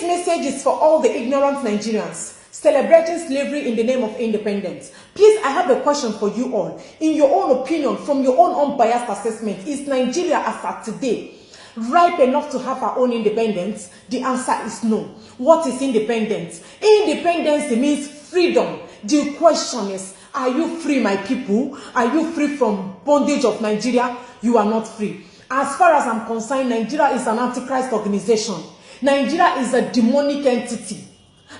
message is for all the ignorant Nigerians celebrating slavery in the name of independence. Please, I have a question for you all. In your own opinion, from your own unbiased assessment, is Nigeria as at today ripe enough to have our own independence? The answer is no. What is independence? Independence means freedom. The question is, are you free, my people? Are you free from bondage of Nigeria? You are not free. As far as I'm concerned, Nigeria is an antichrist organization. Nigeria is a demonic entity.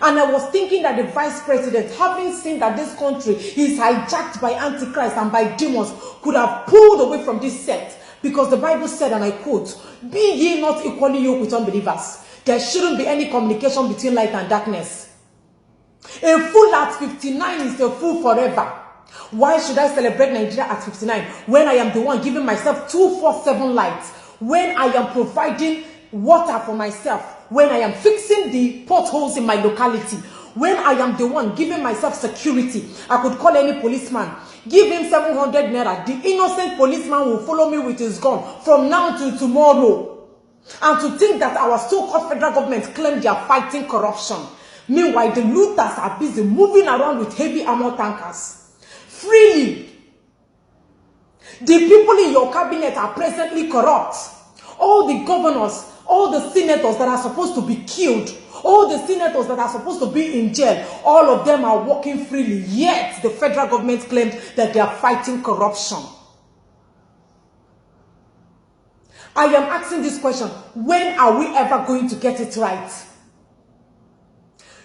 And I was thinking that the vice president, having seen that this country is hijacked by antichrist and by demons, could have pulled away from this sect. Because the Bible said, and I quote, "Be ye not equally yoked with unbelievers." There shouldn't be any communication between light and darkness. A fool at 59 is a fool forever. Why should I celebrate Nigeria at 59 when I am the one giving myself 247 lights, when I am providing water for myself, when I am fixing the potholes in my locality, when I am the one giving myself security? I could call any policeman, give him 700 naira. The innocent policeman will follow me with his gun from now to tomorrow. And to think that our so-called federal government claim they are fighting corruption. Meanwhile, the looters are busy moving around with heavy armor tankers freely. The people in your cabinet are presently corrupt. All the governors, all the senators that are supposed to be killed, all the senators that are supposed to be in jail, all of them are working freely. Yet the federal government claims that they are fighting corruption. I am asking this question: when are we ever going to get it right?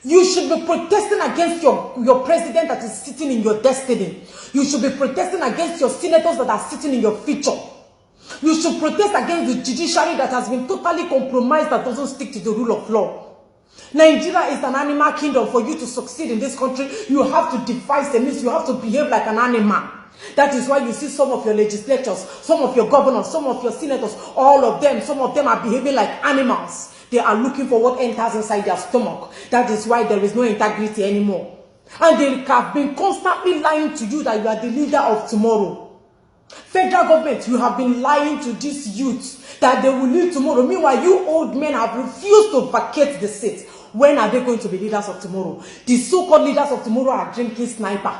You should be protesting against your president that is sitting in your destiny. You should be protesting against your senators that are sitting in your future. You should protest against the judiciary that has been totally compromised, that doesn't stick to the rule of law. Nigeria is an animal kingdom. For you to succeed in this country, you have to defy the means. You have to behave like an animal. That is why you see some of your legislators, some of your governors, some of your senators, all of them, some of them are behaving like animals. They are looking for what enters inside their stomach. That is why there is no integrity anymore. And they have been constantly lying to you that you are the leader of tomorrow. Federal government, you have been lying to these youths that they will lead tomorrow. Meanwhile, you old men have refused to vacate the seat. When are they going to be leaders of tomorrow? The so-called leaders of tomorrow are drinking sniper.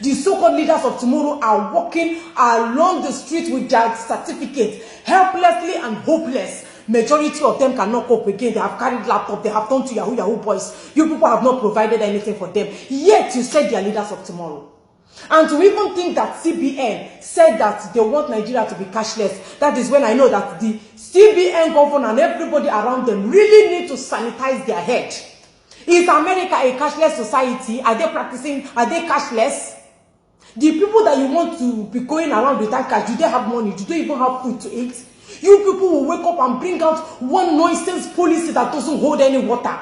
The so-called leaders of tomorrow are walking along the street with their certificate, helplessly and hopeless. Majority of them cannot cope again. They have carried laptop. They have turned to Yahoo boys. You people have not provided anything for them. Yet you said they are leaders of tomorrow. And to even think that CBN said that they want Nigeria to be cashless, that is when I know that the CBN governor and everybody around them really need to sanitize their head. Is America a cashless society? Are they practicing? Are they cashless? The people that you want to be going around without cash, do they have money? Do they even have food to eat? You people will wake up and bring out one nonsense policy that doesn't hold any water.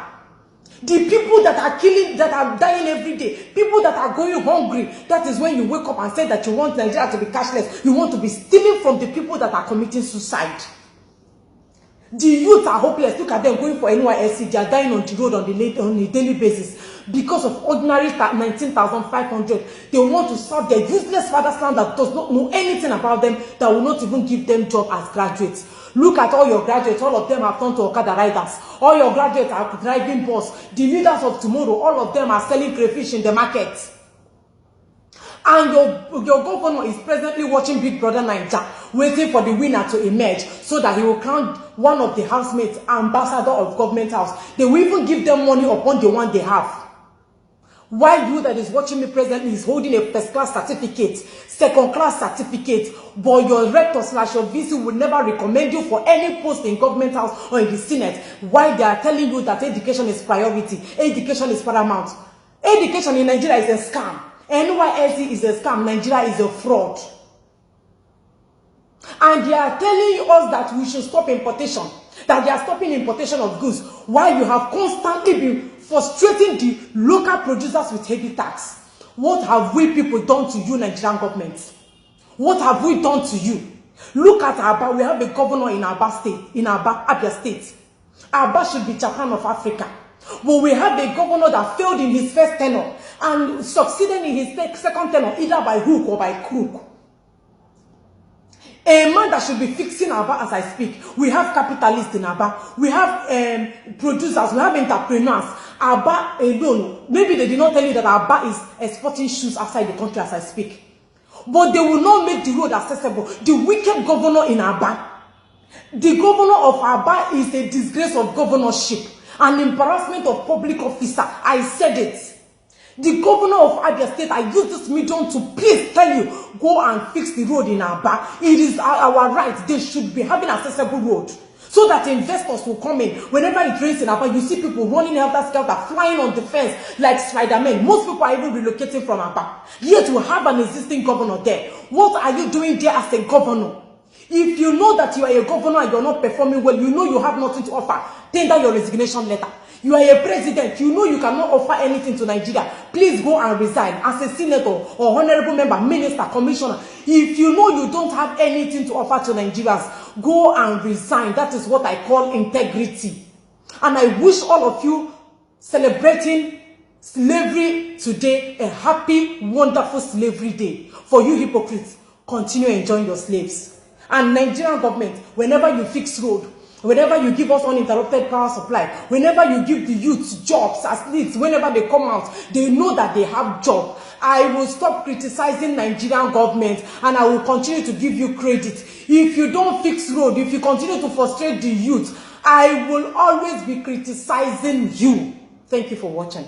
The people that are killing, that are dying every day, people that are going hungry, that is when you wake up and say that you want Nigeria to be cashless. You want to be stealing from the people that are committing suicide. The youth are hopeless. Look at them going for NYSC. They are dying on the road on a daily basis because of ordinary 19,500. They want to serve their useless father's land that does not know anything about them, that will not even give them job as graduates. Look at all your graduates. All of them have turned to Okada riders. All your graduates are driving bus. The leaders of tomorrow, all of them are selling crayfish in the market. And your governor is presently watching Big Brother Naija, waiting for the winner to emerge so that he will crown one of the housemates ambassador of government house. They will even give them money upon the one they have. While you that is watching me presently is holding a first class certificate, second class certificate, but your rector / your VC will never recommend you for any post in government house or in the Senate. Why they are telling you that education is priority, education is paramount. Education in Nigeria is a scam. NYSC is a scam. Nigeria is a fraud. And they are telling us that we should stop importation, that they are stopping importation of goods, while you have constantly been frustrating the local producers with heavy tax. What have we people done to you, Nigerian government? What have we done to you? Look at Aba. We have a governor in Aba State, in Abia State. Aba should be Japan of Africa. But we have a governor that failed in his first tenure and succeeded in his second tenure, either by hook or by crook. A man that should be fixing Aba as I speak. We have capitalists in Aba. We have producers. We have entrepreneurs. Aba alone. Maybe they did not tell you that Aba is exporting shoes outside the country as I speak. But they will not make the road accessible. The wicked governor in Aba. The governor of Aba is a disgrace of governorship. An embarrassment of public officer. I said it. The governor of Abia State, I use this medium to please tell you, go and fix the road in Aba. It is our right. They should be having accessible road. So that investors will come in. Whenever it rains in Aba, you see people running helter-skelter, flying on the fence like Spider-Man. Most people are even relocating from Aba. Yet we have an existing governor there. What are you doing there as a governor? If you know that you are a governor and you're not performing well, you know you have nothing to offer, tender your resignation letter. You are a president, you know you cannot offer anything to Nigeria. Please go and resign as a senator or honorable member, minister, commissioner. If you know you don't have anything to offer to Nigerians, go and resign. That is what I call integrity. And I wish all of you celebrating slavery today a happy, wonderful slavery day. For you hypocrites, continue enjoying your slaves. And Nigerian government, whenever you fix road, whenever you give us uninterrupted power supply, whenever you give the youth jobs, at least whenever they come out, they know that they have job. I will stop criticizing Nigerian government and I will continue to give you credit. If you don't fix road, if you continue to frustrate the youth, I will always be criticizing you. Thank you for watching.